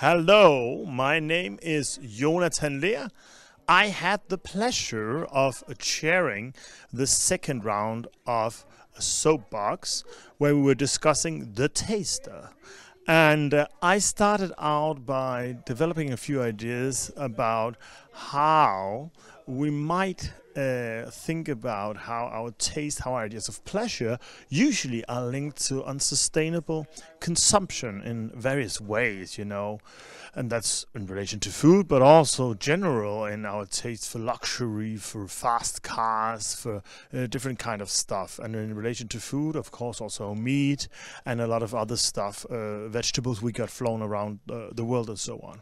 Hello, my name is Jonatan Leer. I had the pleasure of chairing the second round of Soapbox, where we were discussing the taster. And I started out by developing a few ideas about how we might think about how our taste, how our ideas of pleasure usually are linked to unsustainable consumption in various ways, and that's in relation to food, but also general in our taste for luxury, for fast cars, for different kind of stuff. And in relation to food, of course, also meat and a lot of other stuff, vegetables we got flown around the world and so on.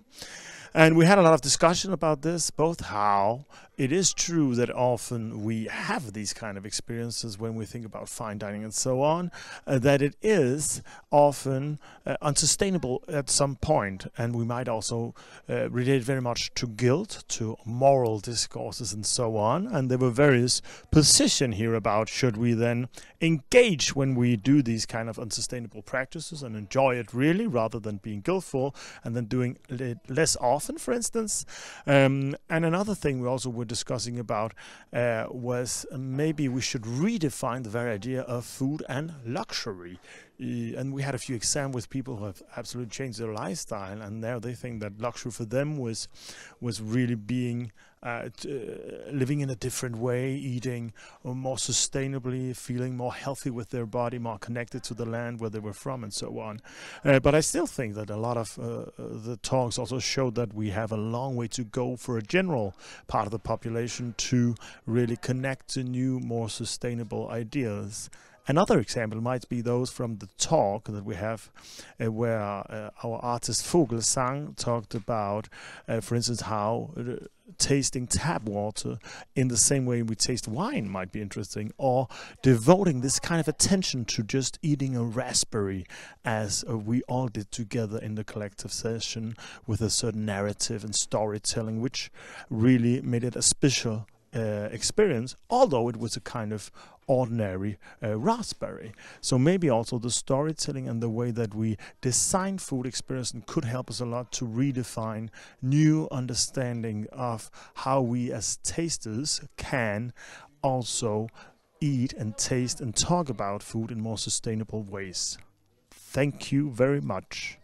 And we had a lot of discussion about this, both how it is true that often we have these kind of experiences when we think about fine dining and so on, that it is often unsustainable at some point, and we might also relate very much to guilt, to moral discourses and so on. And there were various positions here about should we then engage when we do these kind of unsustainable practices and enjoy it really rather than being guiltful and then doing it less often, for instance. And another thing we also were discussing about was maybe we should redefine the very idea of food and luxury. And we had a few examples with people who have absolutely changed their lifestyle, and now they think that luxury for them was really being living in a different way, eating more sustainably, feeling more healthy with their body, more connected to the land where they were from, and so on. But I still think that a lot of the talks also showed that we have a long way to go for a general part of the population to really connect to new, more sustainable ideas. Another example might be those from the talk that we have where our artist Vogelsang talked about, for instance, how tasting tap water in the same way we taste wine might be interesting, or devoting this kind of attention to just eating a raspberry as we all did together in the collective session with a certain narrative and storytelling, which really made it a special experience, although it was a kind of ordinary raspberry. So maybe also the storytelling and the way that we design food experience could help us a lot to redefine new understanding of how we as tasters can also eat and taste and talk about food in more sustainable ways. Thank you very much.